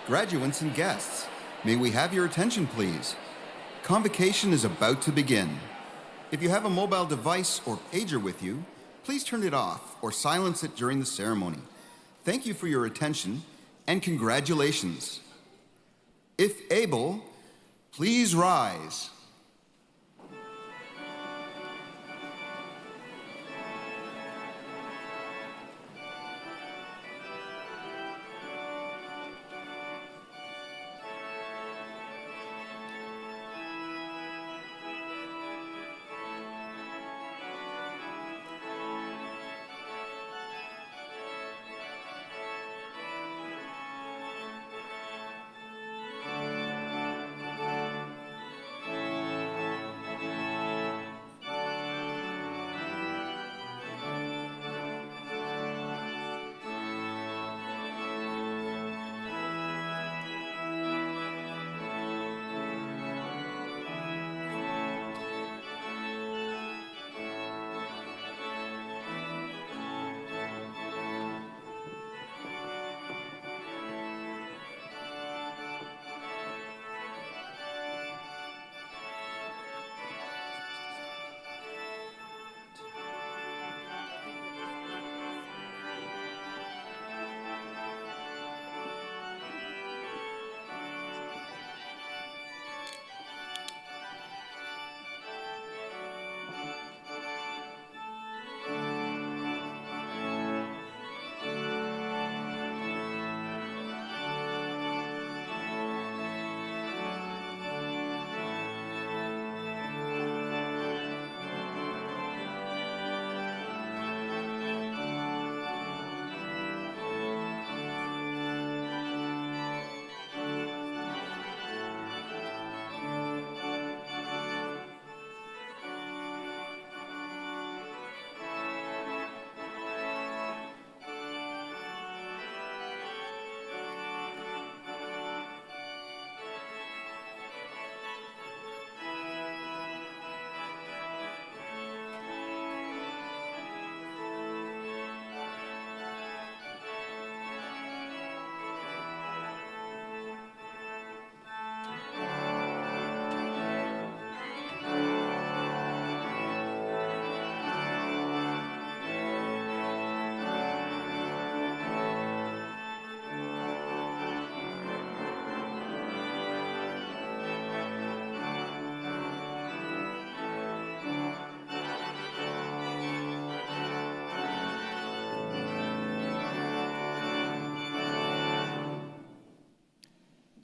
Graduates and guests, may we have your attention, please? Convocation is about to begin. If you have a mobile device or pager with you, please turn it off or silence it during the ceremony. Thank you for your attention and congratulations. If able, please rise.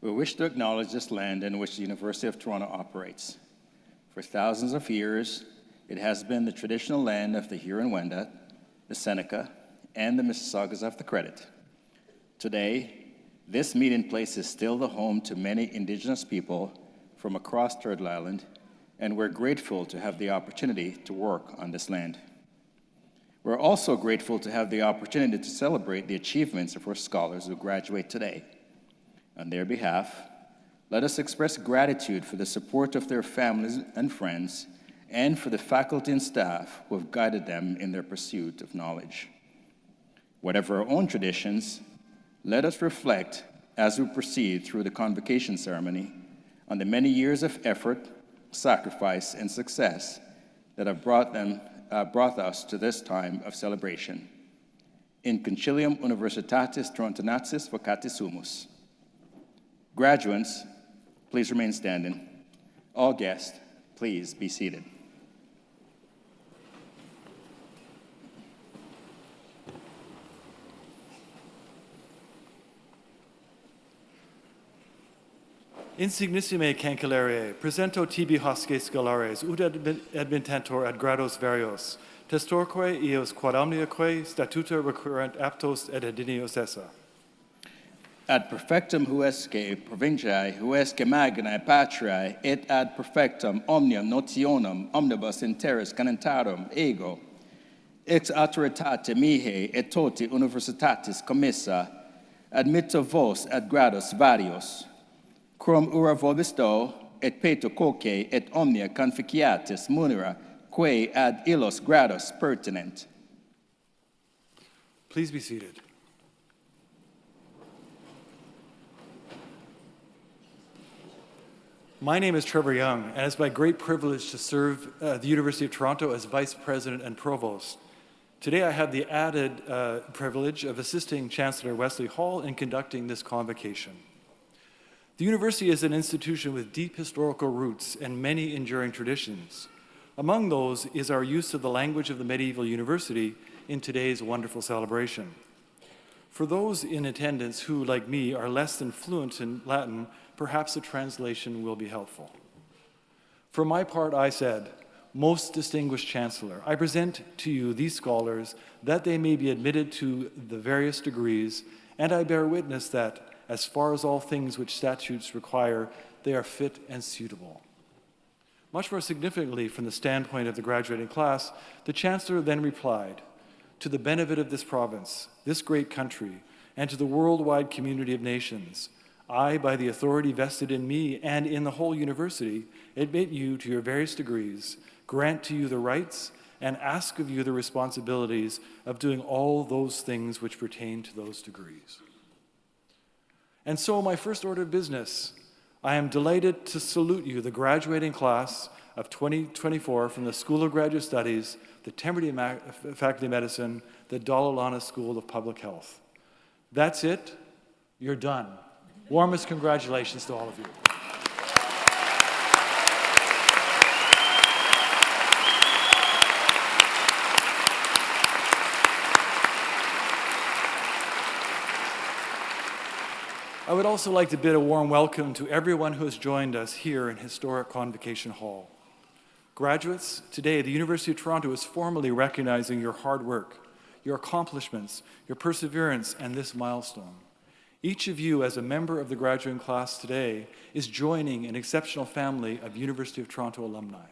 We wish to acknowledge this land in which the University of Toronto operates. For thousands of years, it has been the traditional land of the Huron-Wendat, the Seneca, and the Mississaugas of the Credit. Today, this meeting place is still the home to many Indigenous people from across Turtle Island, and we're grateful to have the opportunity to work on this land. We're also grateful to have the opportunity to celebrate the achievements of our scholars who graduate today. On their behalf, let us express gratitude for the support of their families and friends, and for the faculty and staff who have guided them in their pursuit of knowledge. Whatever our own traditions, let us reflect as we proceed through the convocation ceremony on the many years of effort, sacrifice, and success that have brought us to this time of celebration. In concilium universitatis Torontoensis vocatis sumus. Graduates, please remain standing. All guests, please be seated. Insignissime cancellare, presento tibi hosce scholares, ut adventantor ad grados varios, testorque eos quad omniaque statuta recurrent aptos et adinios essa. Ad perfectum huesque provinciae, huesque magnae patriae, et ad perfectum omnium notionum omnibus in terris canentarum ego, ex autoritate mihi et toti universitatis commissa, admitto vos ad grados varios, crom ura vobis do, et peto coque et omnia conficiatis munera, quae ad illos grados pertinent. Please be seated. My name is Trevor Young, and it's my great privilege to serve the University of Toronto as Vice President and Provost. Today I have the added privilege of assisting Chancellor Wesley Hall in conducting this convocation. The university is an institution with deep historical roots and many enduring traditions. Among those is our use of the language of the medieval university in today's wonderful celebration. For those in attendance who, like me, are less than fluent in Latin, perhaps a translation will be helpful. For my part, I said, "Most distinguished Chancellor, I present to you these scholars that they may be admitted to the various degrees, and I bear witness that, as far as all things which statutes require, they are fit and suitable." Much more significantly, from the standpoint of the graduating class, the Chancellor then replied, "To the benefit of this province, this great country, and to the worldwide community of nations, I, by the authority vested in me and in the whole university, admit you to your various degrees, grant to you the rights, and ask of you the responsibilities of doing all those things which pertain to those degrees." And so, my first order of business, I am delighted to salute you, the graduating class of 2024 from the School of Graduate Studies, the Temerty Faculty of Medicine, the Dalla Lana School of Public Health. That's it. You're done. Warmest congratulations to all of you. I would also like to bid a warm welcome to everyone who has joined us here in historic Convocation Hall. Graduates, today the University of Toronto is formally recognizing your hard work, your accomplishments, your perseverance, and this milestone. Each of you, as a member of the graduating class today, is joining an exceptional family of University of Toronto alumni.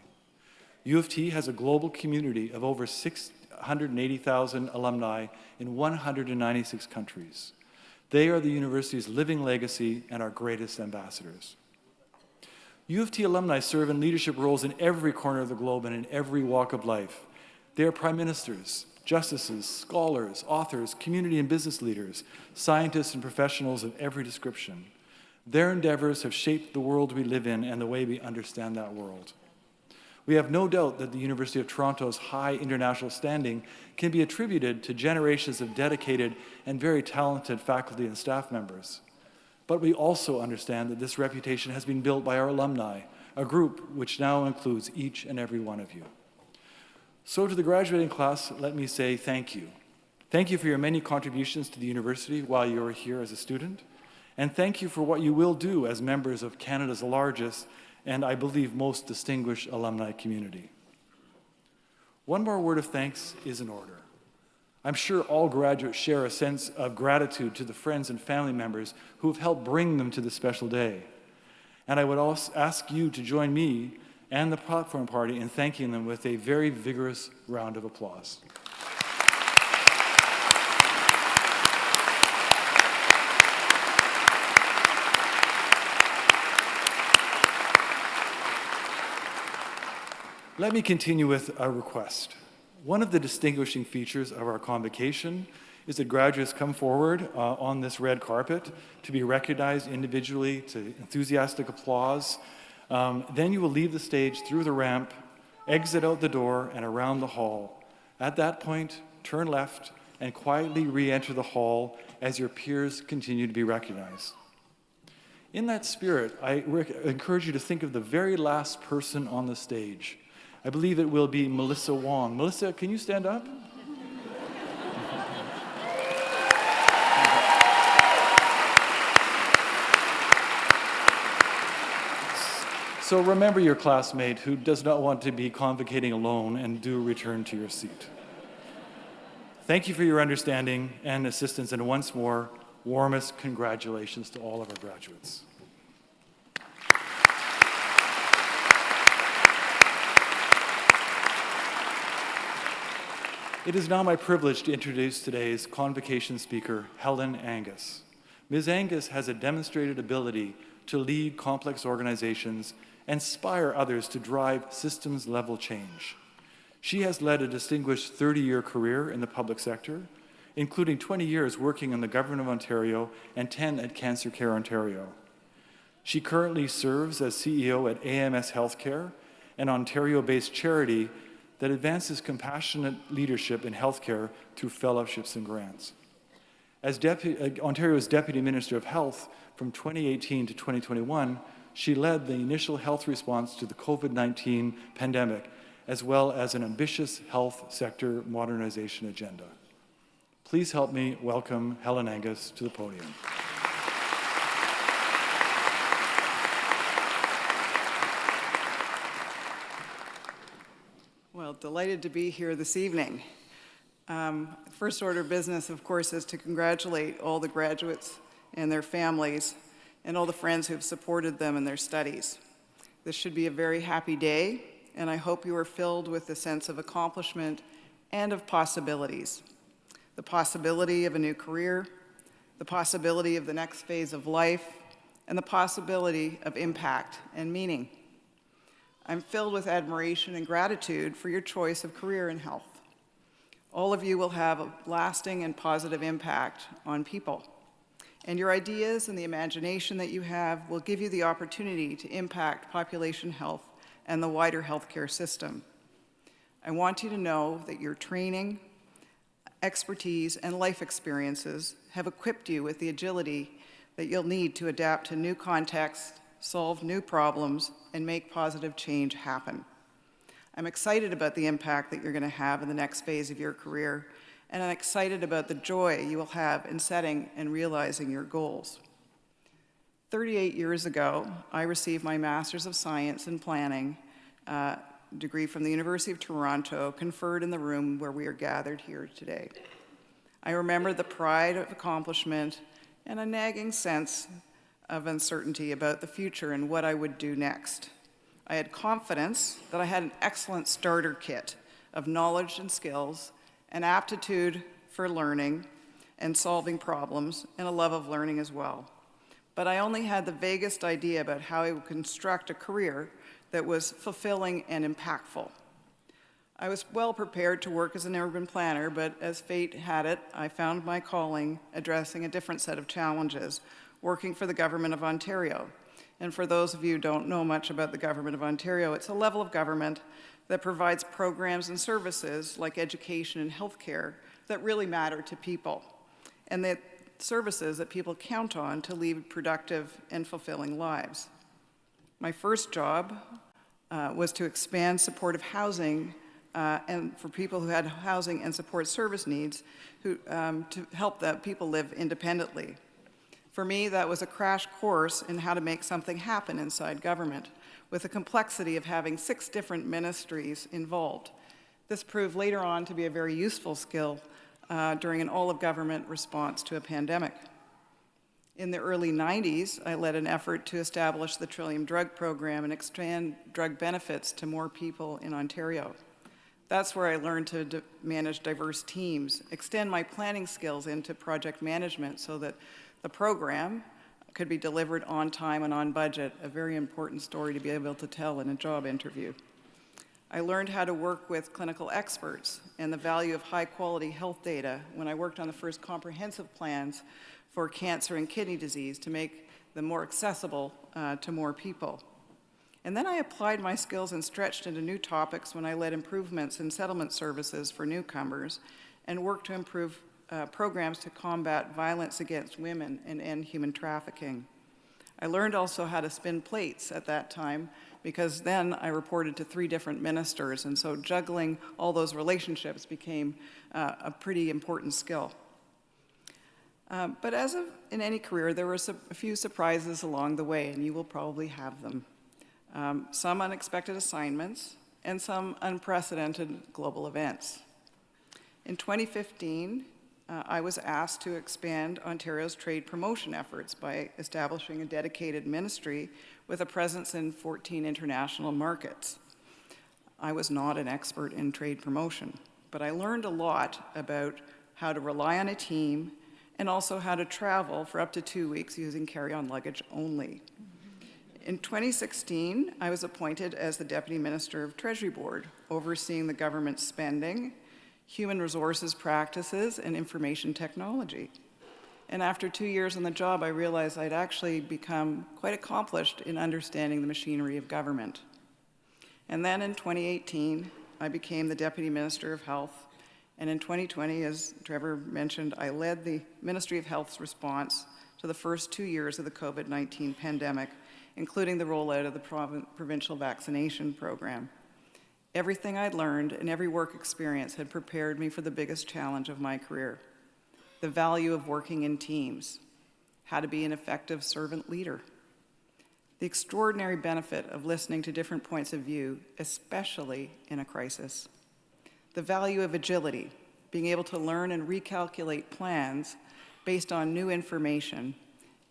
U of T has a global community of over 680,000 alumni in 196 countries. They are the university's living legacy and our greatest ambassadors. U of T alumni serve in leadership roles in every corner of the globe and in every walk of life. They are prime ministers, justices, scholars, authors, community and business leaders, scientists and professionals of every description. Their endeavors have shaped the world we live in and the way we understand that world. We have no doubt that the University of Toronto's high international standing can be attributed to generations of dedicated and very talented faculty and staff members. But we also understand that this reputation has been built by our alumni, a group which now includes each and every one of you. So to the graduating class, let me say thank you. Thank you for your many contributions to the university while you were here as a student, and thank you for what you will do as members of Canada's largest and I believe most distinguished alumni community. One more word of thanks is in order. I'm sure all graduates share a sense of gratitude to the friends and family members who have helped bring them to this special day. And I would also ask you to join me and the platform party in thanking them with a very vigorous round of applause. Let me continue with a request. One of the distinguishing features of our convocation is that graduates come forward on this red carpet to be recognized individually, to enthusiastic applause. Then you will leave the stage through the ramp, exit out the door and around the hall. At that point, turn left and quietly re-enter the hall as your peers continue to be recognized. In that spirit, I encourage you to think of the very last person on the stage. I believe it will be Melissa Wong. Melissa, can you stand up? So remember your classmate who does not want to be convocating alone, and do return to your seat. Thank you for your understanding and assistance, and once more, warmest congratulations to all of our graduates. It is now my privilege to introduce today's convocation speaker, Helen Angus. Ms. Angus has a demonstrated ability to lead complex organizations and inspire others to drive systems-level change. She has led a distinguished 30-year career in the public sector, including 20 years working in the Government of Ontario and 10 at Cancer Care Ontario. She currently serves as CEO at AMS Healthcare, an Ontario-based charity that advances compassionate leadership in healthcare through fellowships and grants. As Ontario's Deputy Minister of Health from 2018 to 2021, she led the initial health response to the COVID-19 pandemic, as well as an ambitious health sector modernization agenda. Please help me welcome Helen Angus to the podium. Well, delighted to be here this evening. First order of business, of course, is to congratulate all the graduates and their families and all the friends who have supported them in their studies. This should be a very happy day, and I hope you are filled with a sense of accomplishment and of possibilities. The possibility of a new career, the possibility of the next phase of life, and the possibility of impact and meaning. I'm filled with admiration and gratitude for your choice of career in health. All of you will have a lasting and positive impact on people. And your ideas and the imagination that you have will give you the opportunity to impact population health and the wider healthcare system. I want you to know that your training, expertise, and life experiences have equipped you with the agility that you'll need to adapt to new contexts, solve new problems, and make positive change happen. I'm excited about the impact that you're going to have in the next phase of your career, and I'm excited about the joy you will have in setting and realizing your goals. 38 years ago, I received my Master's of Science in Planning degree from the University of Toronto, conferred in the room where we are gathered here today. I remember the pride of accomplishment and a nagging sense of uncertainty about the future and what I would do next. I had confidence that I had an excellent starter kit of knowledge and skills, an aptitude for learning and solving problems, and a love of learning as well. But I only had the vaguest idea about how I would construct a career that was fulfilling and impactful. I was well prepared to work as an urban planner, but as fate had it, I found my calling addressing a different set of challenges, working for the Government of Ontario. And for those of you who don't know much about the Government of Ontario, it's a level of government that provides programs and services like education and healthcare that really matter to people, and the services that people count on to lead productive and fulfilling lives. My first job was to expand supportive housing and for people who had housing and support service needs to help people live independently. For me, that was a crash course in how to make something happen inside government, with the complexity of having 6 different ministries involved. This proved later on to be a very useful skill during an all-of-government response to a pandemic. In the early 90s, I led an effort to establish the Trillium Drug Program and expand drug benefits to more people in Ontario. That's where I learned to manage diverse teams, extend my planning skills into project management so that the program could be delivered on time and on budget, a very important story to be able to tell in a job interview. I learned how to work with clinical experts and the value of high-quality health data when I worked on the first comprehensive plans for cancer and kidney disease to make them more accessible to more people. And then I applied my skills and stretched into new topics when I led improvements in settlement services for newcomers and worked to improve programs to combat violence against women and end human trafficking. I learned also how to spin plates at that time because then I reported to 3 different ministers, and so juggling all those relationships became a pretty important skill. But as in any career, there were a few surprises along the way, and you will probably have them. Some unexpected assignments and some unprecedented global events. In 2015, I was asked to expand Ontario's trade promotion efforts by establishing a dedicated ministry with a presence in 14 international markets. I was not an expert in trade promotion, but I learned a lot about how to rely on a team and also how to travel for up to 2 weeks using carry-on luggage only. In 2016, I was appointed as the Deputy Minister of Treasury Board, overseeing the government's spending, human resources practices, and information technology. And after 2 years on the job, I realized I'd actually become quite accomplished in understanding the machinery of government. And then in 2018, I became the Deputy Minister of Health. And in 2020, as Trevor mentioned, I led the Ministry of Health's response to the first 2 years of the COVID-19 pandemic, including the rollout of the provincial vaccination program. Everything I'd learned and every work experience had prepared me for the biggest challenge of my career: the value of working in teams, how to be an effective servant leader, the extraordinary benefit of listening to different points of view, especially in a crisis, the value of agility, being able to learn and recalculate plans based on new information,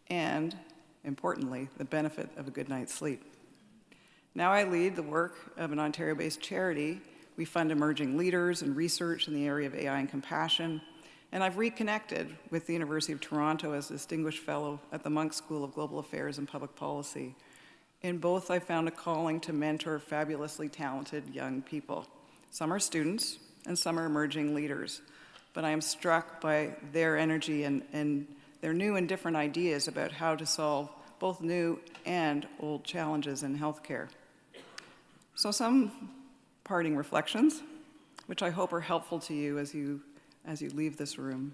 and, importantly, the benefit of a good night's sleep. Now I lead the work of an Ontario-based charity. We fund emerging leaders and research in the area of AI and compassion, and I've reconnected with the University of Toronto as a Distinguished Fellow at the Munk School of Global Affairs and Public Policy. In both, I found a calling to mentor fabulously talented young people. Some are students, and some are emerging leaders, but I am struck by their energy and their new and different ideas about how to solve both new and old challenges in healthcare. So some parting reflections, which I hope are helpful to you as you leave this room.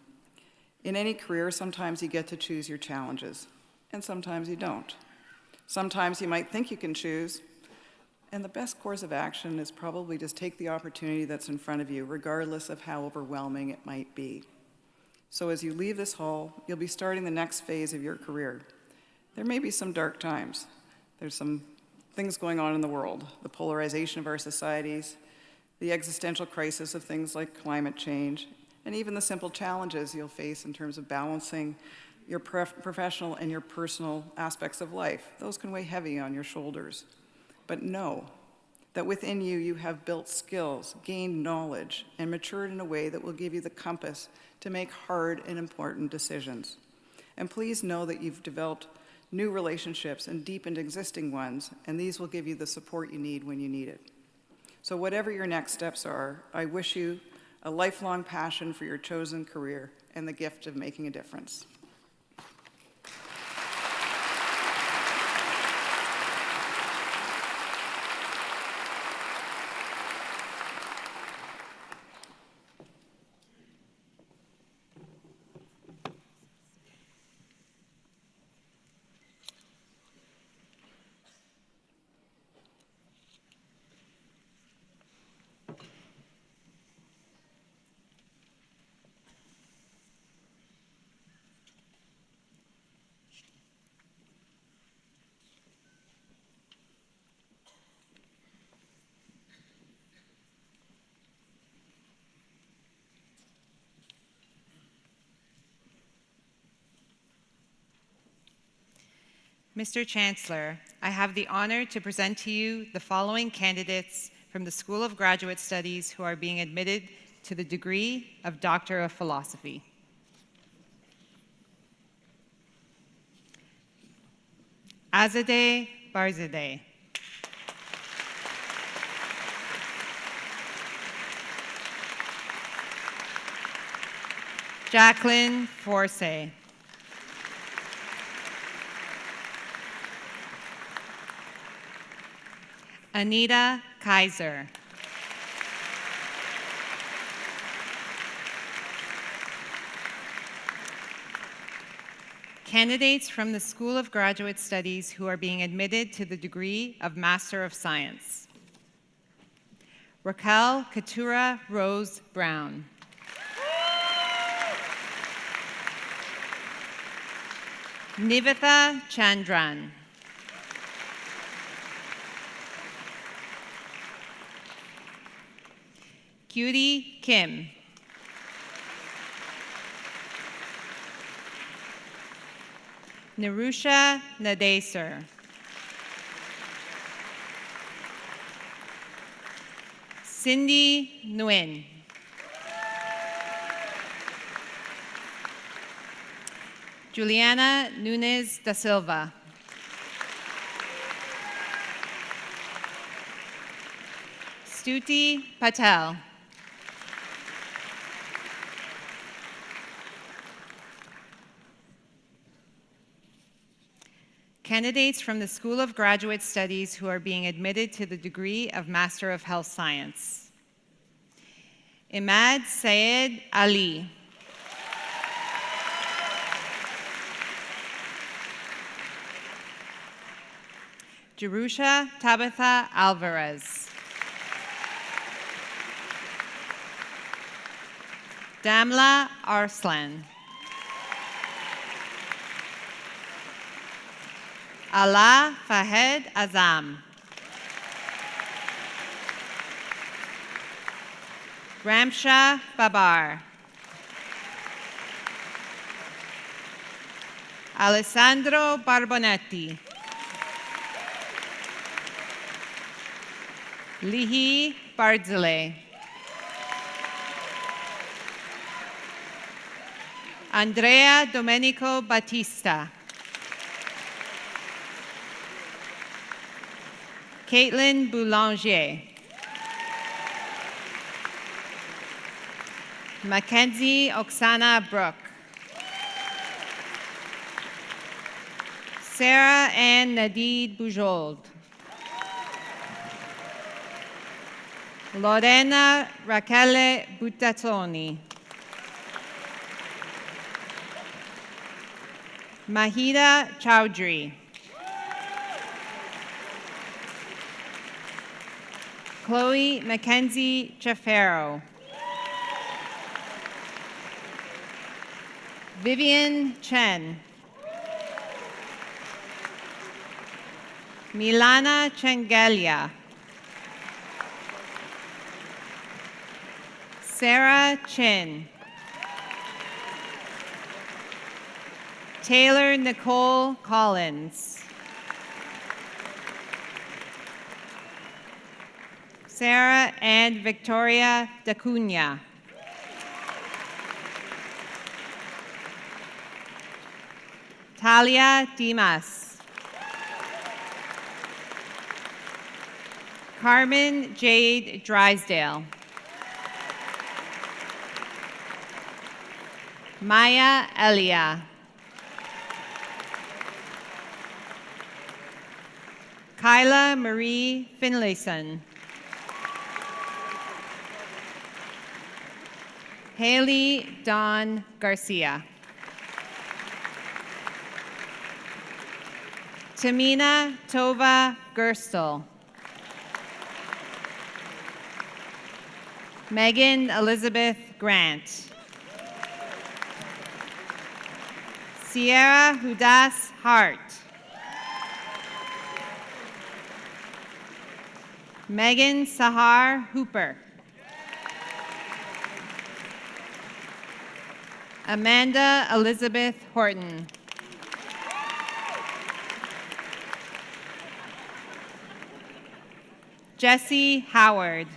In any career, sometimes you get to choose your challenges, and sometimes you don't. Sometimes you might think you can choose, and the best course of action is probably just take the opportunity that's in front of you, regardless of how overwhelming it might be. So as you leave this hall, you'll be starting the next phase of your career. There may be some dark times. There's some things going on in the world, the polarization of our societies, the existential crisis of things like climate change, and even the simple challenges you'll face in terms of balancing your professional and your personal aspects of life. Those can weigh heavy on your shoulders. But know that within you, you have built skills, gained knowledge, and matured in a way that will give you the compass to make hard and important decisions. And please know that you've developed new relationships and deepened existing ones, and these will give you the support you need when you need it. So whatever your next steps are, I wish you a lifelong passion for your chosen career and the gift of making a difference. Mr. Chancellor, I have the honor to present to you the following candidates from the School of Graduate Studies who are being admitted to the degree of Doctor of Philosophy. Azadeh Barzadeh. Jacqueline Forsay. Anita Kaiser. Candidates from the School of Graduate Studies who are being admitted to the degree of Master of Science. Raquel Katura Rose Brown. Nivetha Chandran. Cutie Kim. Nirusha Nadeser. Cindy Nguyen. Juliana Nunes da Silva. Stuti Patel. Candidates from the School of Graduate Studies who are being admitted to the degree of Master of Health Science. Imad Sayed Ali. Jerusha Tabitha Alvarez. Damla Arslan. Ala Fahed Azam. Ramsha Babar. Alessandro Barbonetti. Lihi Barzile. Andrea Domenico Battista. Caitlin Boulanger. Mackenzie Oksana Brook. Sarah Ann Nadid Bujold. Lorena Rachele Buttazzoni. Mahida Chowdhury. Chloe Mackenzie Chaffero. Vivian Chen. Milana Chengelia. Sarah Chin. Taylor Nicole Collins. Sarah and Victoria Dacunia. Talia Dimas. Carmen Jade Drysdale. Maya Elia. Kyla Marie Finlayson. Haley Dawn Garcia. Tamina Tova Gerstel. Megan Elizabeth Grant. Sierra Hudas Hart. Megan Sahar Hooper. Amanda Elizabeth Horton. Jesse Howard.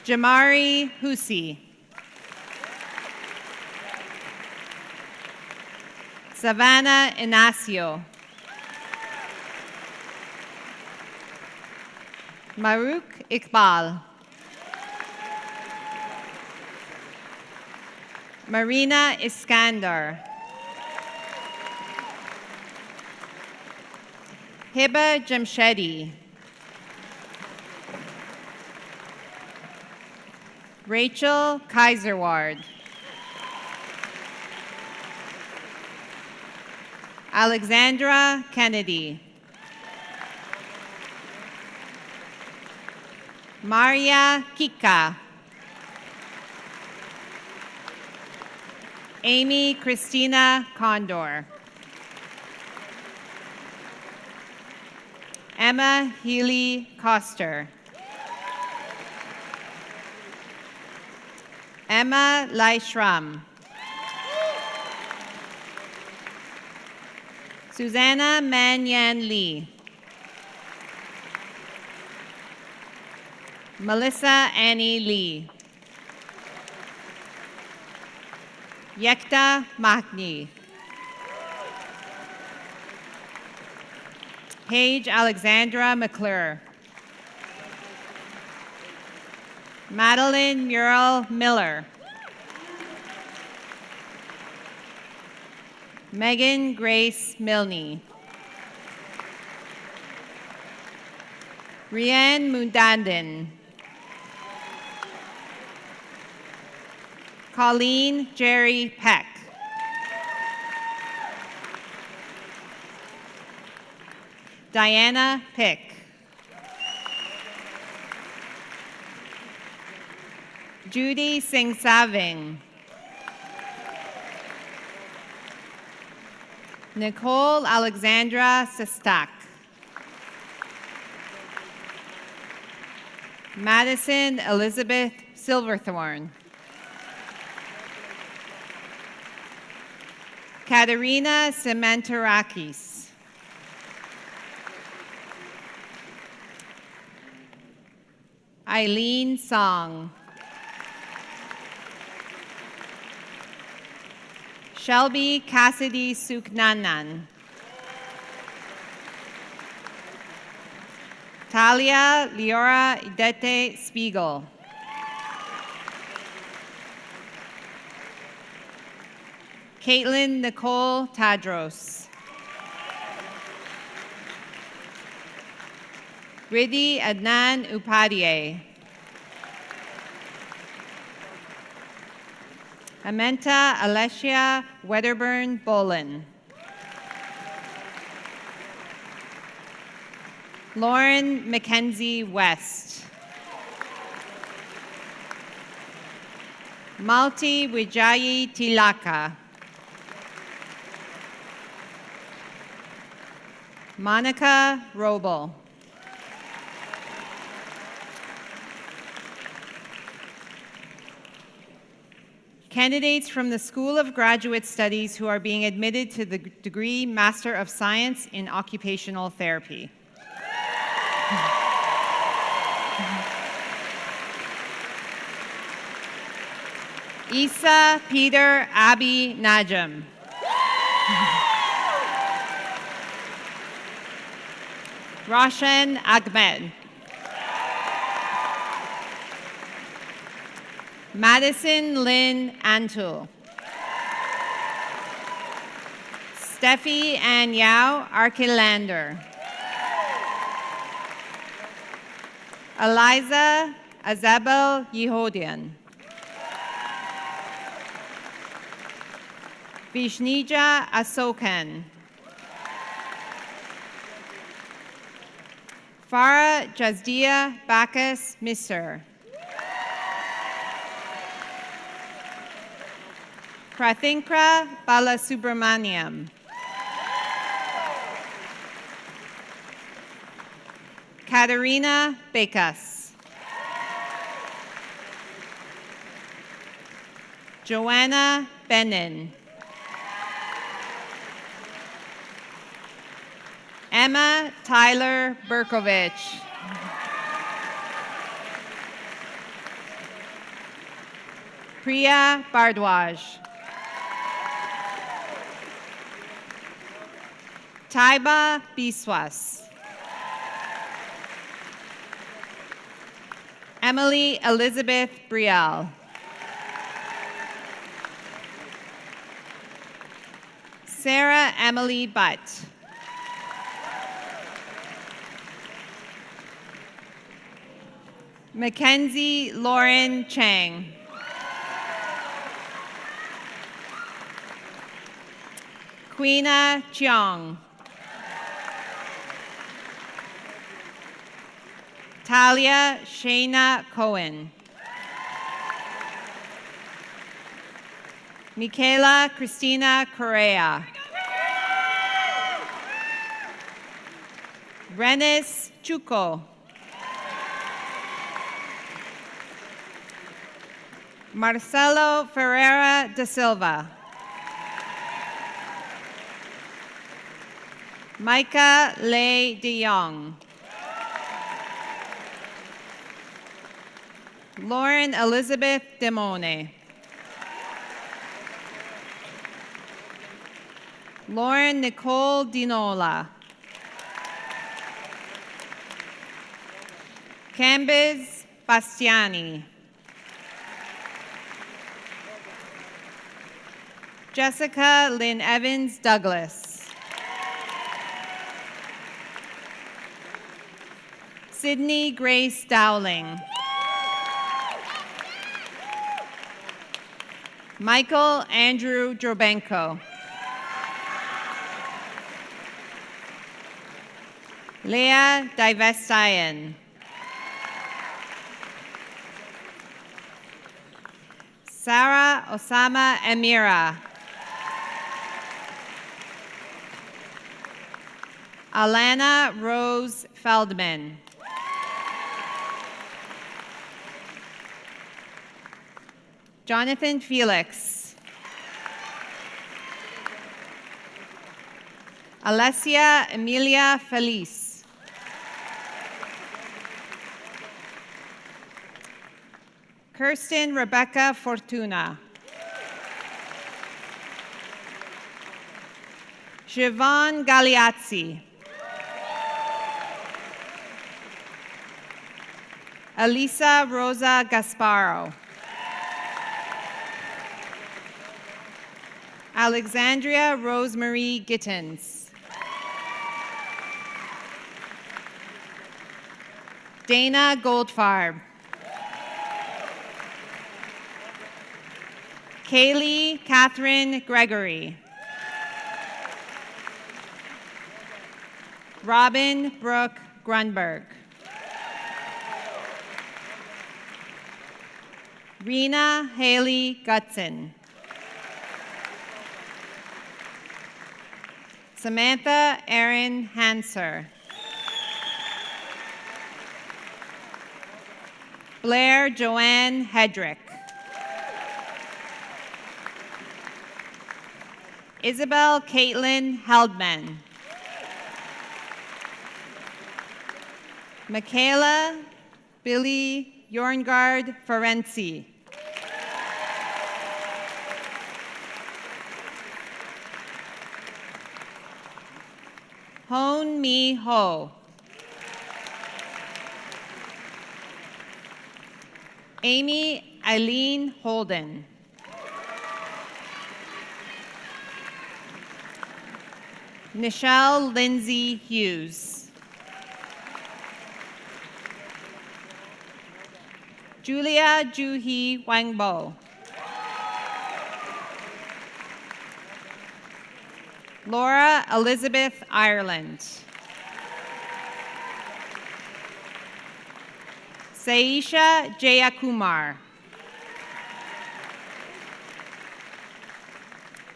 Jamari Husi. Savannah Inacio. Maruk Iqbal. Marina Iskandar. Hiba Jamshedi. Rachel Kaiserward. Alexandra Kennedy. Maria Kika. Amy Christina Condor. Emma Healy Coster. Emma Laishram. Susanna Manyan Lee. Melissa Annie Lee. Yekta Mahni. Paige Alexandra McClure. Madeline Muriel Miller. Megan Grace Milne. Rianne Mundandin. Colleen Jerry Peck. Diana Pick. Judy Singh Saving. Nicole Alexandra Sestak. Madison Elizabeth Silverthorne. Katerina Sementerakis. Eileen Song. Shelby Cassidy Suknanan. Talia Leora Idete Spiegel. Caitlin Nicole Tadros. Riddhi Adnan Upadhyay. Amenta Alessia Wedderburn Bolin. Lauren Mackenzie West. Malti Wijayi Tilaka. Monica Robel. Candidates from the School of Graduate Studies who are being admitted to the degree Master of Science in Occupational Therapy. Isa Peter Abi Najam. Roshan Ahmed. Madison Lynn Antul. Steffi Ann Yao Arkilander. Eliza Azabel Yehodian. Vishnija Asokan. Farah Jazdia Bacchus Misser. Prathinkra Balasubramaniam. Katerina Bekas. Joanna Benin. Emma Tyler Berkovich. Priya Bardwaj. Taiba Biswas. Emily Elizabeth Brielle. Sarah Emily Butt. Mackenzie Lauren Chang. Queena Cheong. Talia Shayna Cohen. Michaela Christina Correa. Renis Chuco. Marcelo Ferreira da Silva. Micah Lei de Jong. Lauren Elizabeth Demone. Lauren Nicole Dinola. Cambiz Bastiani. Jessica Lynn Evans Douglas. Sydney Grace Dowling. Michael Andrew Drobenko. Leah Divestayan. Sarah Osama Emira. Alana Rose Feldman. Jonathan Felix. Alessia Emilia Feliz. Kirsten Rebecca Fortuna. Siobhan Galeazzi. Elisa Rosa Gasparo. Alexandria Rosemarie Gittins. Dana Goldfarb. Kaylee Catherine Gregory. Robin Brooke Grunberg. Rena Haley Gutson. Samantha Erin Hanser. Blair Joanne Hedrick. Isabel Caitlin Heldman. Michaela Billy Jorngard Ferenczi. Hone Mi Ho. Amy Eileen Holden. Nichelle Lindsay Hughes. Julia Juhi Wangbo. Laura Elizabeth Ireland. Saisha Jayakumar.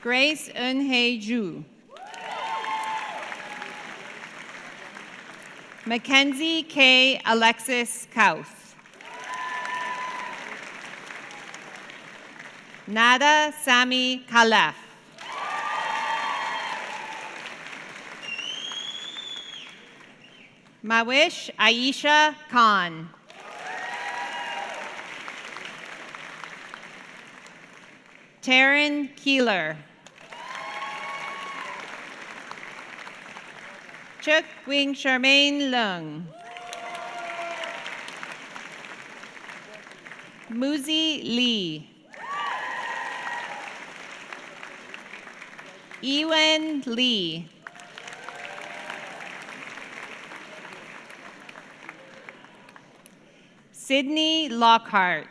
Grace Eunhye Ju. Mackenzie K. Alexis Kauth. Nada Sami Khalef. Mawish Aisha Khan. Taryn Keeler. Chuk Wing Charmaine Leung. Muzi Lee. Ewan Lee. Sydney Lockhart.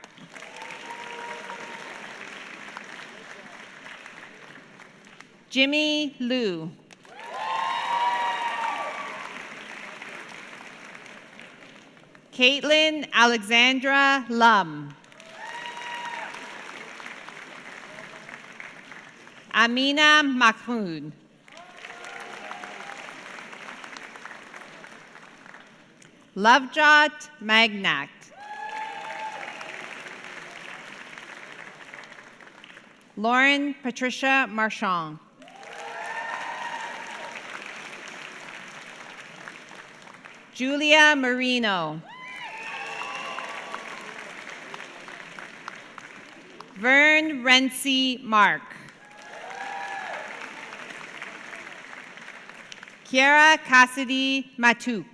Jimmy Liu. Caitlin Alexandra Lum. Amina Mahmood. Lovejot Magnac. Lauren Patricia Marchand. Julia Marino. Vern Renzi Mark. Kiara Cassidy Matuk.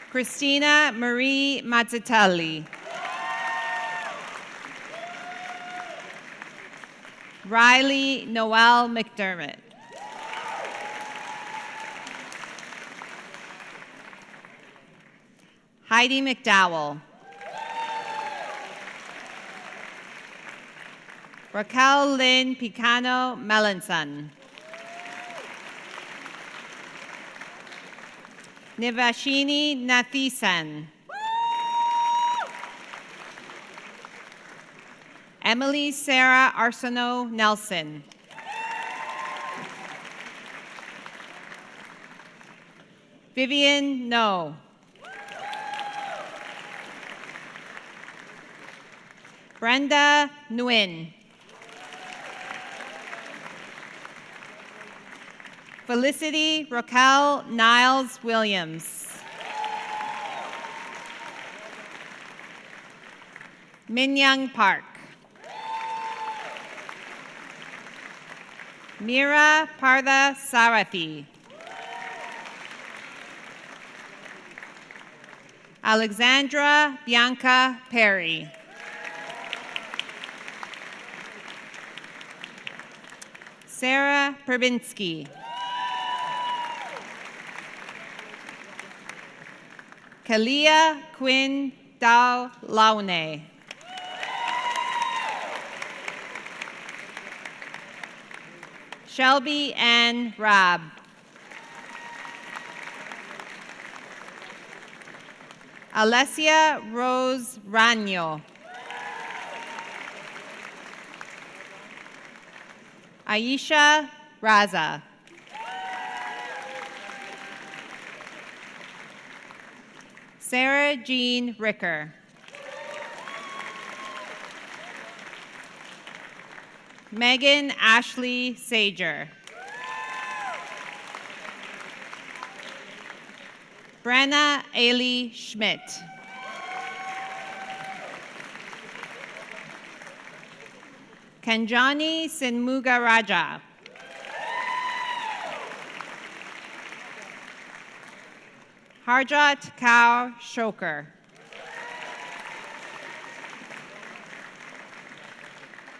Christina Marie Mazzatelli. Riley Noel McDermott. Heidi McDowell. Raquel Lynn Picano Melanson. Nivashini Nathisan. Emily Sarah Arsenault Nelson. Vivian No. Brenda Nguyen. Felicity Raquel Niles Williams. Minyoung Park. Mira Partha Sarathi. Alexandra Bianca Perry. Sarah Perbinsky. Kalia Quinn Dalla Lana. Shelby Ann Rabb. Alessia Rose Ragno. Aisha Raza. Sarah Jean Ricker. Megan Ashley Sager. Brenna Ailey Schmidt. Kanjani Sinmugaraja. Harjot Kaur Shoker.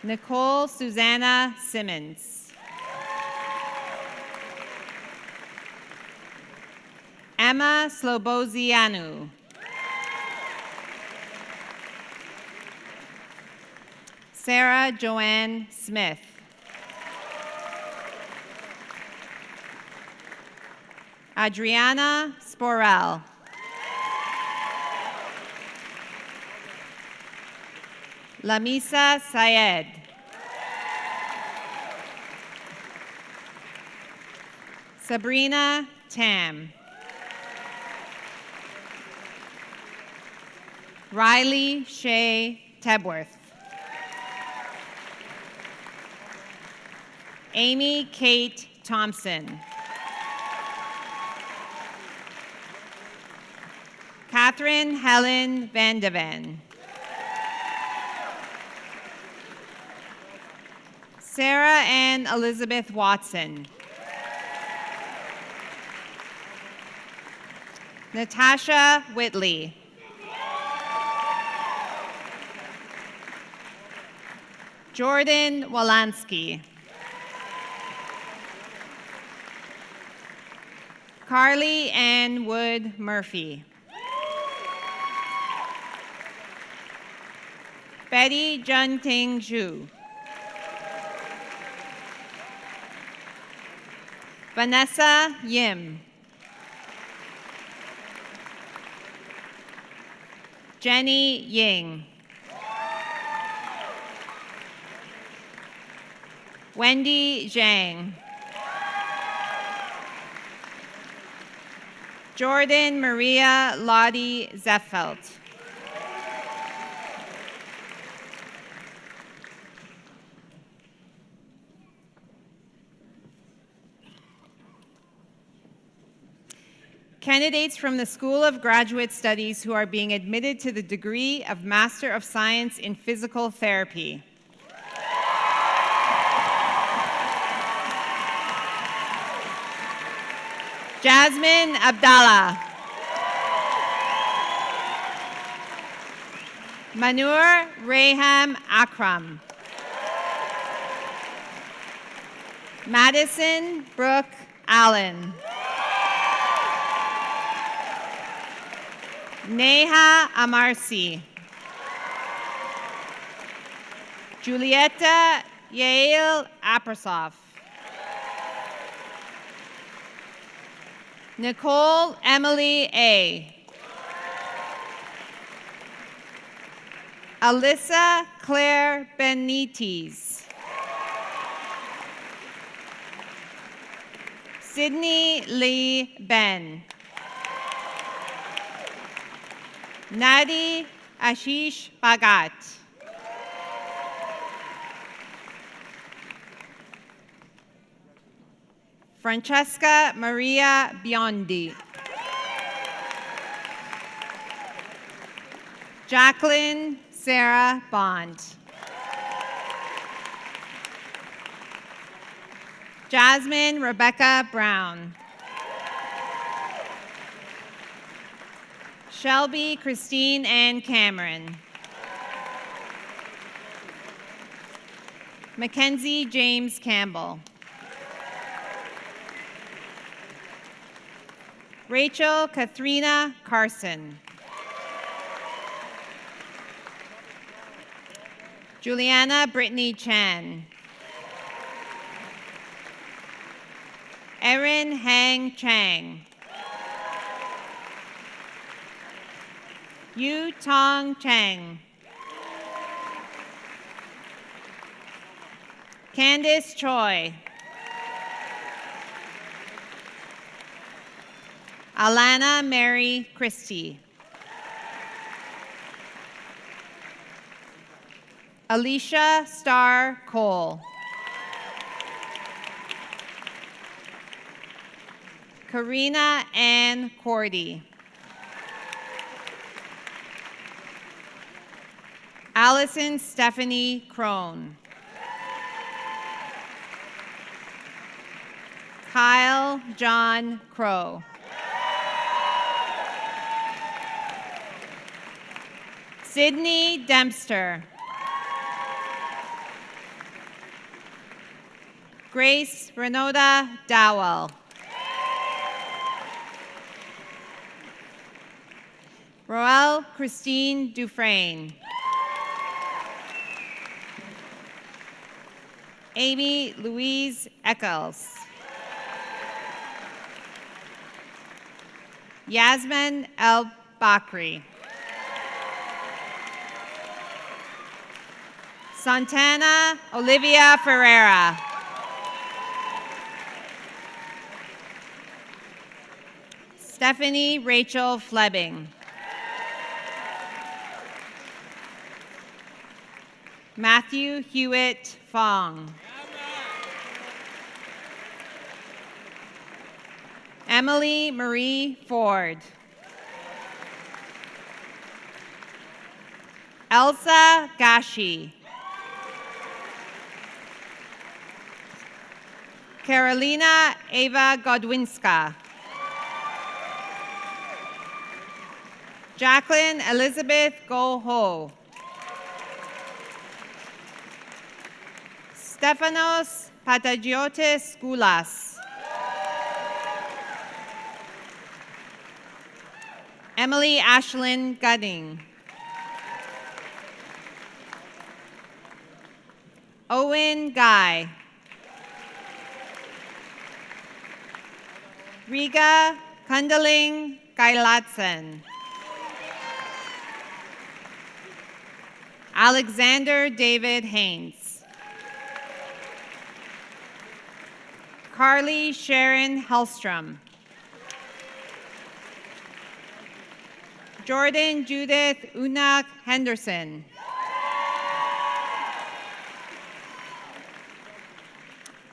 Nicole Susanna Simmons. Emma Slobozianu. Sarah Joanne Smith. Adriana Sporel. Lamisa Syed. Sabrina Tam. Riley Shea Tebworth. Amy Kate Thompson. Catherine Helen Vandeven. Sarah Ann Elizabeth Watson. Natasha Whitley. Jordan Walansky. Carly Ann Wood Murphy. Betty Junting Zhu. Vanessa Yim. Jenny Ying. Wendy Zhang. Jordan Maria Lottie Zeffelt. Candidates from the School of Graduate Studies who are being admitted to the degree of Master of Science in Physical Therapy. Jasmine Abdallah. Manur Reham Akram. Madison Brooke Allen. Neha Amarsi. Julieta Yael Apersoff. Nicole Emily A. Alyssa Claire Benitez. Sydney Lee Ben. Nadi Ashish Bhagat. Francesca Maria Biondi. Jacqueline Sarah Bond. Jasmine Rebecca Brown. Shelby Christine Ann Cameron. Mackenzie James Campbell. Rachel Katharina Carson. Juliana Brittany Chan. Erin Hang Chang. Yu Tong Chang. Candice Choi. Alana Mary Christie. Alicia Star Cole. Karina Ann Cordy. Allison Stephanie Crone. Kyle John Crow. Sydney Dempster. Grace Renoda Dowell. Roelle Christine Dufresne. Amy Louise Eccles. Yasmin El Bakri. Santana Olivia Ferreira. Stephanie Rachel Fleming. Matthew Hewitt Fong. Emily Marie Ford. Elsa Gashi. Carolina Ava Godwinska. Jacqueline Elizabeth Go Ho. Stefanos Patagiotis Goulas. Emily Ashlyn Gudding. Owen Guy. Riga Kundaling Gailatsen. Alexander David Haynes. Carly Sharon Hellstrom. Jordan Judith Unak Henderson.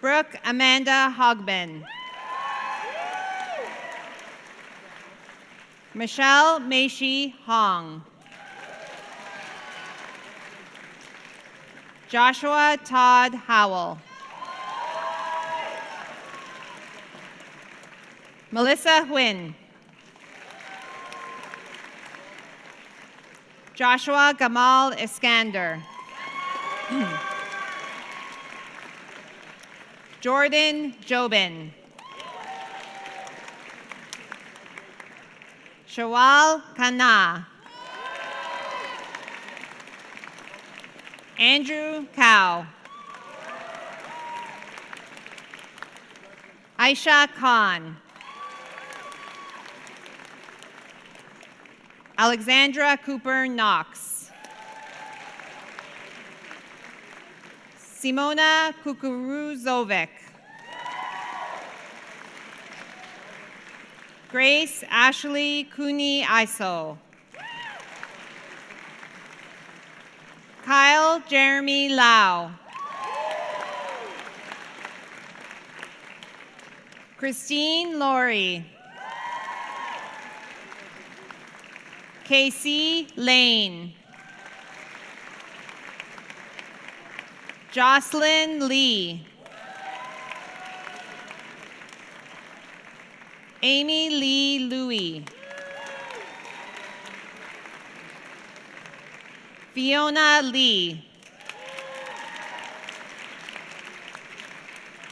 Brooke Amanda Hogben. Michelle Meishi Hong. Joshua Todd Howell. Melissa Huynh. Joshua Gamal Iskander. Jordan Jobin. Shawal Khanna. Andrew Cow. Aisha Khan. Alexandra Cooper Knox. Simona Kukuruzovic. Grace Ashley Cooney Iso. Kyle Jeremy Lau. Christine Laurie. Casey Lane. Jocelyn Lee. Amy Lee Louie. Fiona Lee.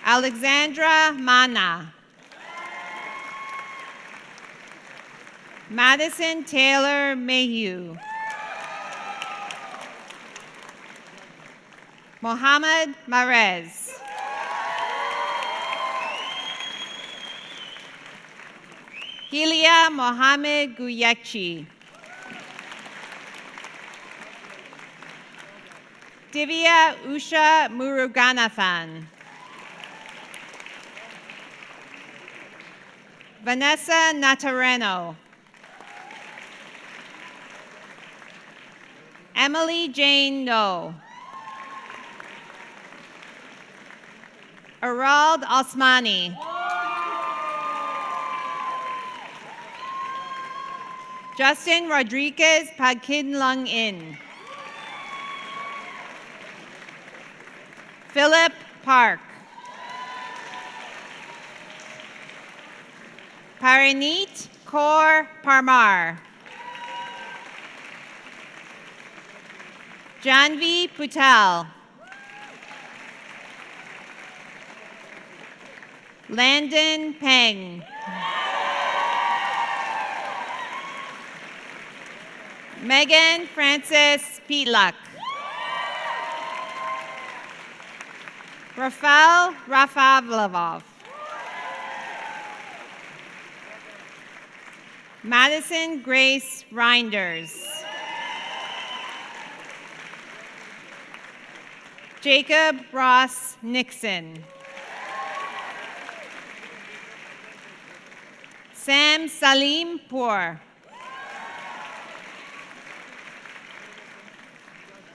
Alexandra Mana. Madison Taylor Mayhew. Mohammed Marez. Hilia Mohammed Guyekchi. Divya Usha Muruganathan. Vanessa Natareno. Emily Jane No. Arald Osmani. Justin Rodriguez Padkinlung In. Philip Park. Parinit Kaur Parmar. Janvi Putel. Landon Peng. Megan Francis Peatluck. Rafael Rafavlovov. Madison Grace Reinders. Jacob Ross Nixon. Sam Salim Poor.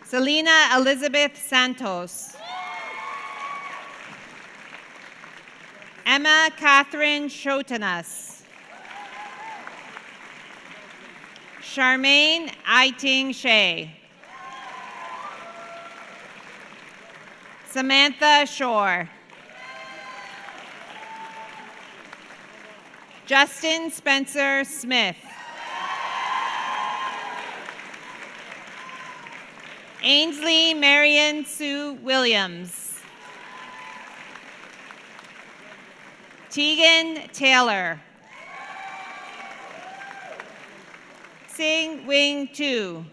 Selena Elizabeth Santos. Emma Catherine Shotanas. Charmaine Aiting Shea. Samantha Shore. Justin Spencer Smith. Ainsley Marion Sue Williams. Tegan Taylor. Sing Wing Tu.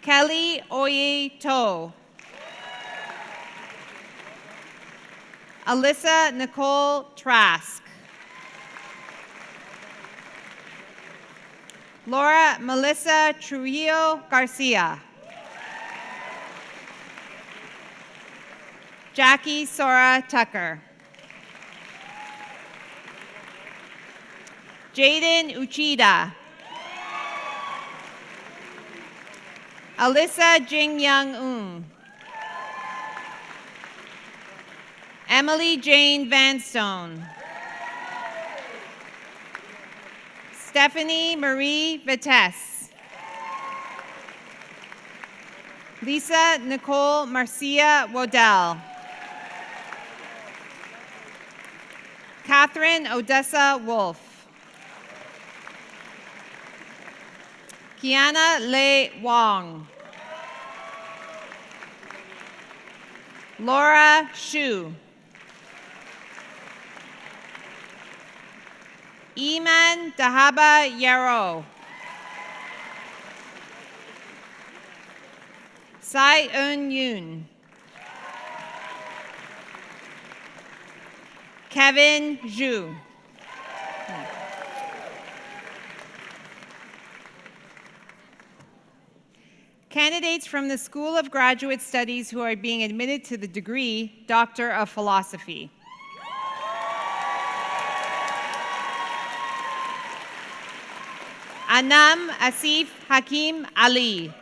Kelly Oye To. Alyssa Nicole Trask. Laura Melissa Trujillo Garcia. Jackie Sora Tucker. Jaden Uchida. Alyssa Jing Young Un. Emily Jane Vanstone. Stephanie Marie Vitesse. Lisa Nicole Marcia Wodell. Catherine Odessa Wolf. Kiana Lei Wong. Laura Shu. Iman Dahaba Yaro. Sai Un Yoon. Kevin Zhu. Candidates from the School of Graduate Studies who are being admitted to the degree Doctor of Philosophy. Anam Asif Hakim Ali.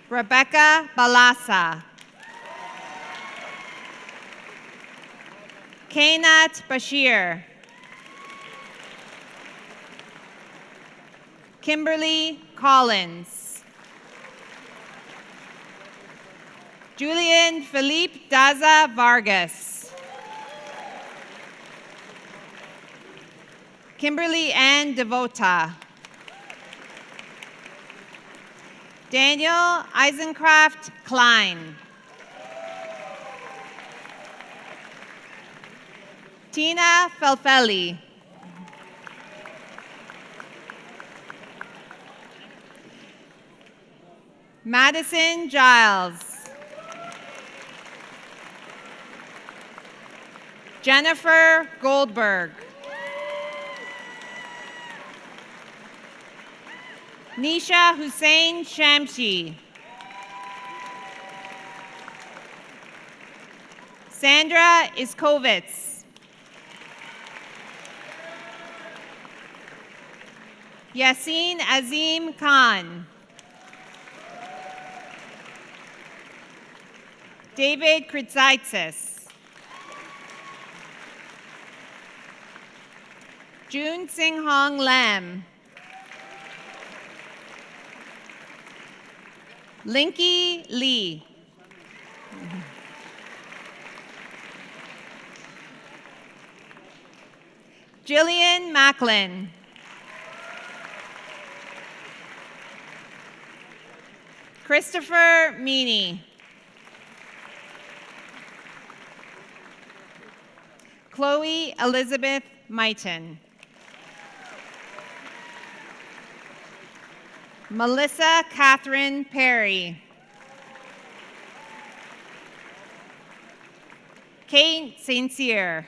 Rebecca Balasa. Kainat Bashir. Kimberly Collins. Julian Philippe Daza Vargas. Kimberly Ann Devota. Daniel Eisencraft Klein. Tina Felfelli. Madison Giles. Jennifer Goldberg. Nisha Hussein Shamshi. Sandra Iskovitz. Yasin Azim Khan. David Kritsaitsis. June Sing Hong Lam. Linky Lee. Jillian Macklin. Christopher Meany. Chloe Elizabeth Mighton. Melissa Catherine Perry. Kate St. Cyr.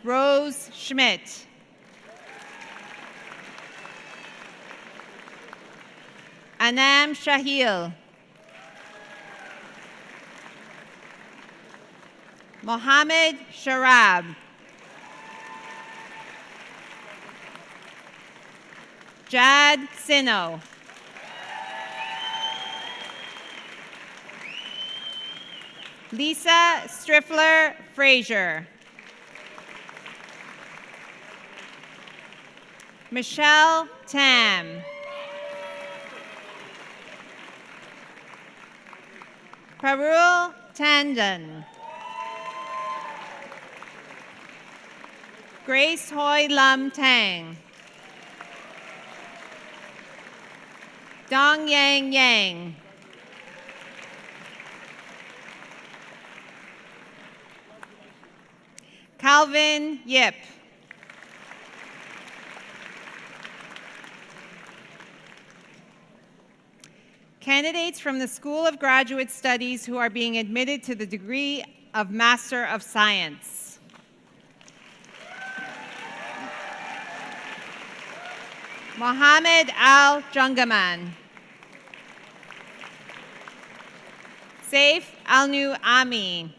Rose Schmidt. Anam Shahil. Mohammed Sharab. Jad Sino. Lisa Striffler Frazier. Michelle Tam. Parul Tandon. Grace Hoi Lam Tang. Dong Yang Yang. Calvin Yip. Candidates from the School of Graduate Studies who are being admitted to the degree of Master of Science. Mohammed Al Jungaman. Saif Alnu Ami.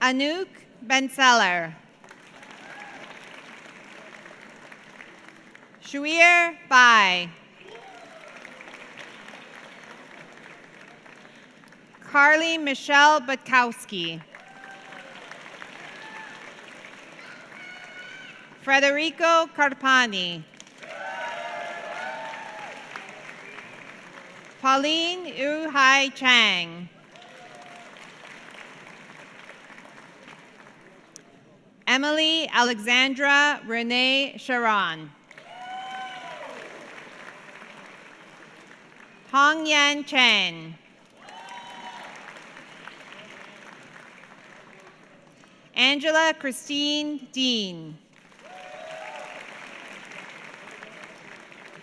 Anouk Benseller. Shuir Bai. Carly Michelle Butkowski. Federico Carpani. Pauline Uhai Chang. Emily Alexandra Renee Sharon. Hong Yan Chen. Angela Christine Dean.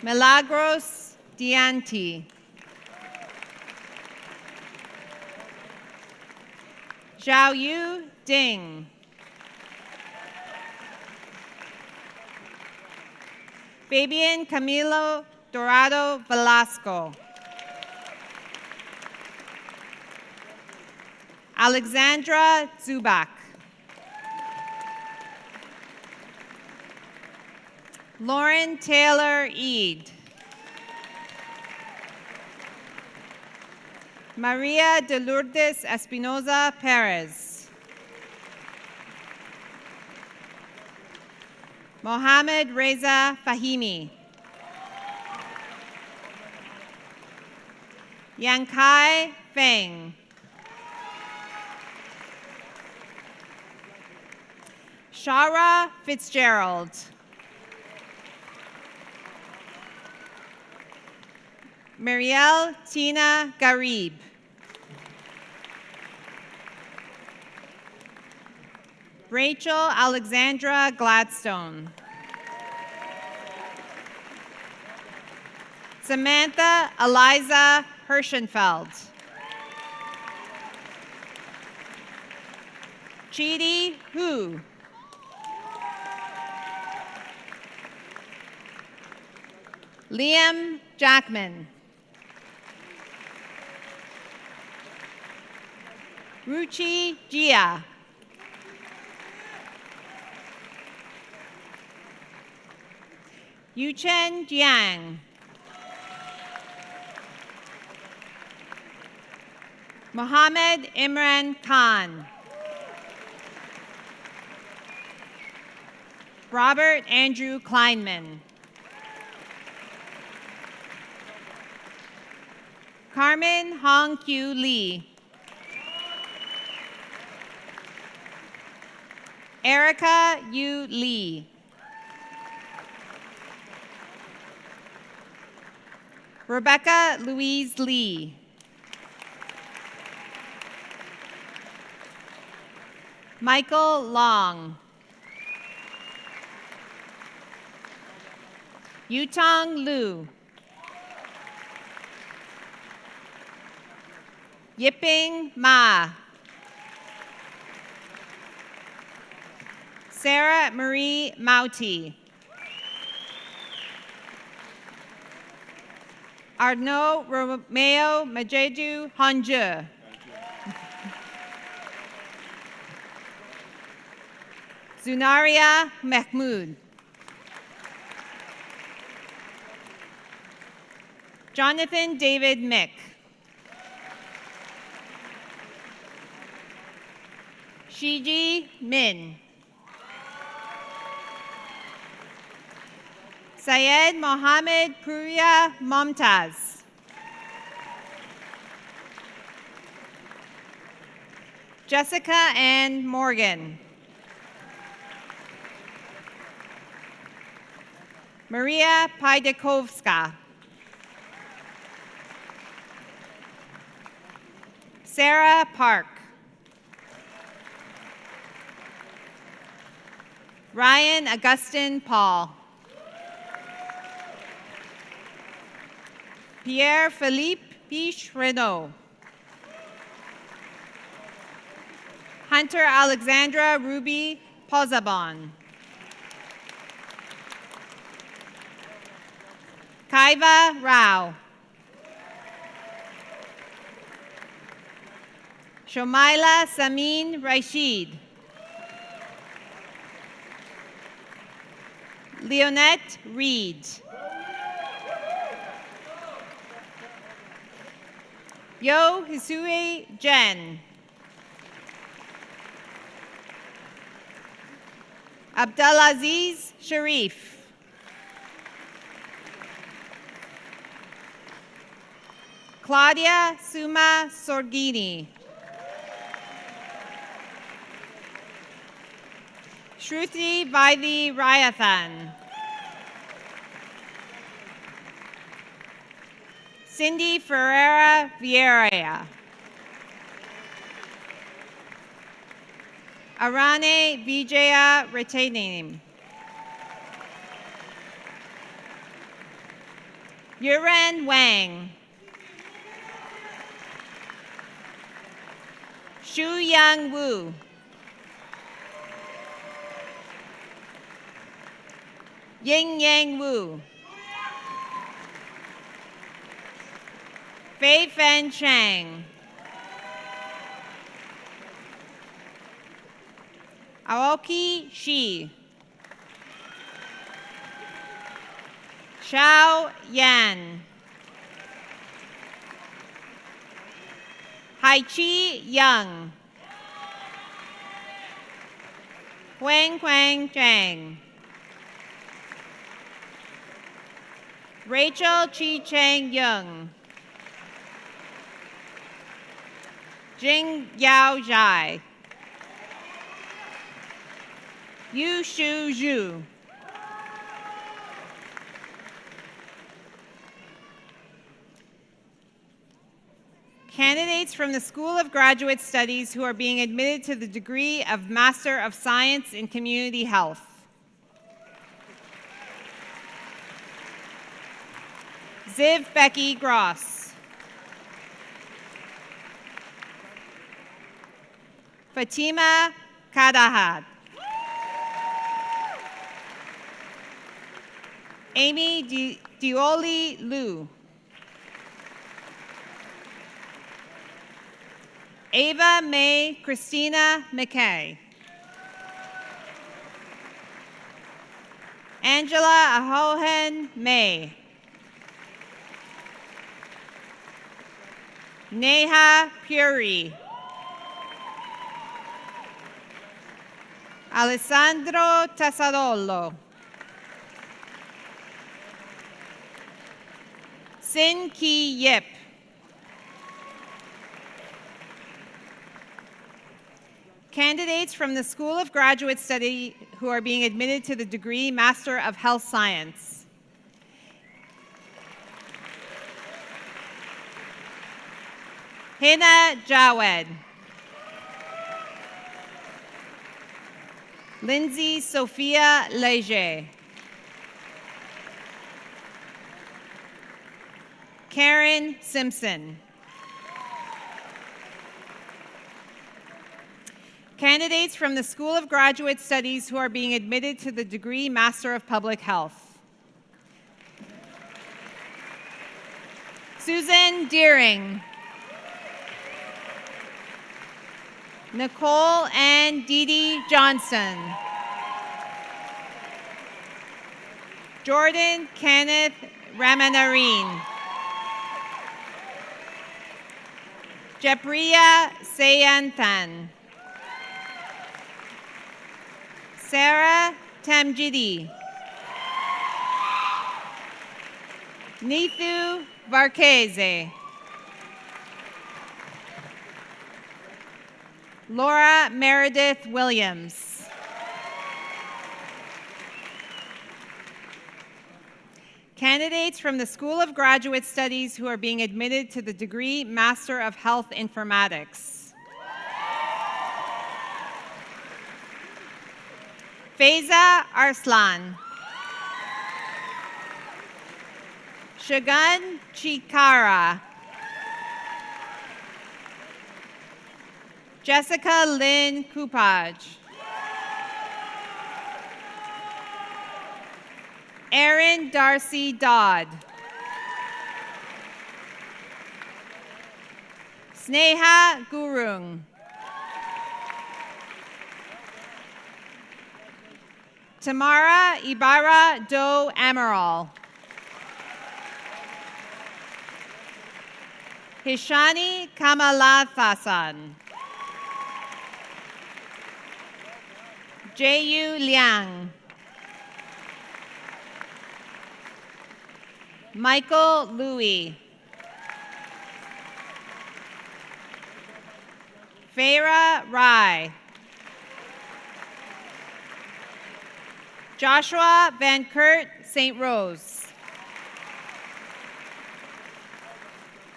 Milagros Dianti. Xiaoyu Ding. Fabian Camilo Dorado Velasco. Alexandra Zubak. Lauren Taylor Eid. Maria de Lourdes Espinoza Perez. Mohammed Reza Fahimi. Yankai Feng. Shara Fitzgerald. Marielle Tina Garib. Rachel Alexandra Gladstone. Samantha Eliza Hirschenfeld. Chidi Hu. Liam Jackman. Ruchi Jia. Yuchen Jiang. Mohammed Imran Khan. Robert Andrew Kleinman. Carmen Hong Q Lee. Erica Yu Lee. Rebecca Louise Lee. Michael Long. Yutong Liu. Yiping Ma. Sarah Marie Mauti. Arnaud Romeo Majedu Honju. Zunaria Mahmoud. Jonathan David Mick. Shiji Min. Syed Mohammed Puria Momtaz. Jessica Ann Morgan. Maria Pajdekovska. Sarah Park. Ryan Augustin Paul. Pierre Philippe Piche Renault. Hunter Alexandra Ruby Pozabon. Kaiva Rao. Shomaila Samin Rashid. Leonette Reed. Yo Hisui Jen. Abdulaziz Sharif. Claudia Suma Sorgini. Shruti Vaidhi Rayathan. Cindy Ferreira Vieira. Arane Vijaya Retanim. Yuren Wang. Shu Yang Wu. Ying Yang Wu. Fei Fen Chang. Aoki Shi. Xiao Yan. Haiqi Yang. Huang Huang Zhang. Rachel Chi Chang Young. Jing Yao Zhai. Yu Shu Zhu. Candidates from the School of Graduate Studies who are being admitted to the degree of Master of Science in Community Health. Ziv Becky Gross. Fatima Kadahat. Amy Dioli Liu. Ava Mae Christina McKay. Angela Ahohen May. Neha Puri. Alessandro Tassadolo. Sin Ki Yip. Candidates from the School of Graduate Study who are being admitted to the degree Master of Health Science. Hina Jawed. Lindsay Sophia Leger. Karen Simpson. Candidates from the School of Graduate Studies who are being admitted to the degree Master of Public Health. Susan Deering. Nicole Ann Dee Johnson. Jordan Kenneth Ramanarine. Japriya Sayanthan. Sarah Tamjidi. Nithu Varkese. Laura Meredith Williams. Candidates from the School of Graduate Studies who are being admitted to the degree Master of Health Informatics. Faiza Arslan. Shagun Chikara. Jessica Lynn Kupaj. Erin Darcy Dodd. Sneha Gurung. Tamara Ibarra Do Amaral. Hishani Kamalathasan. Jayu Liang. Michael Louis. Farah Rai. Joshua Van Kurt St. Rose.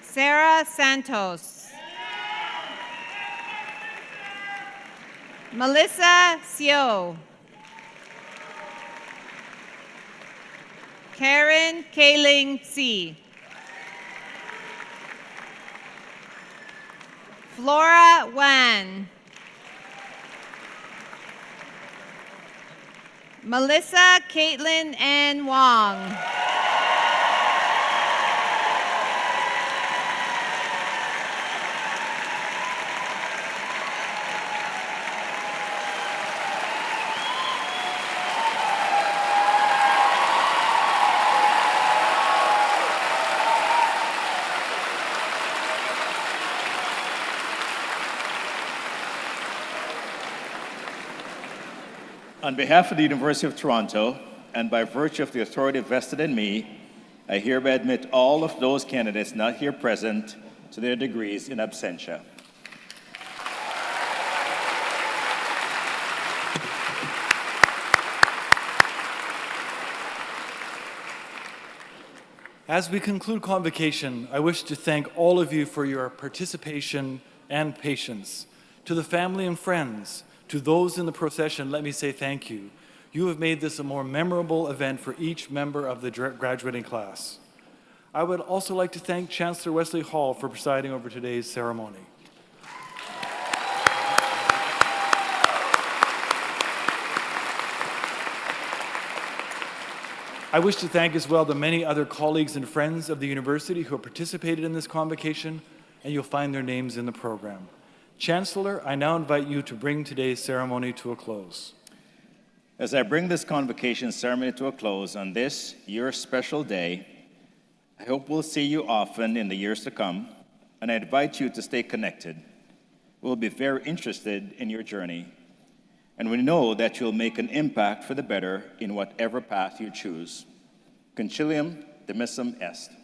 Sarah Santos. Melissa Seo. Karen Kaling C. Flora Wan. Melissa Caitlin Ann Wong. On behalf of the University of Toronto, and by virtue of the authority vested in me, I hereby admit all of those candidates not here present to their degrees in absentia. As we conclude Convocation, I wish to thank all of you for your participation and patience. To the family and friends, to those in the procession, let me say thank you. You have made this a more memorable event for each member of the graduating class. I would also like to thank Chancellor Wesley Hall for presiding over today's ceremony. I wish to thank as well the many other colleagues and friends of the university who have participated in this convocation, and you'll find their names in the program. Chancellor, I now invite you to bring today's ceremony to a close. As I bring this convocation ceremony to a close on this, your special day, I hope we'll see you often in the years to come, and I invite you to stay connected. We'll be very interested in your journey, and we know that you'll make an impact for the better in whatever path you choose. Concilium demissum est.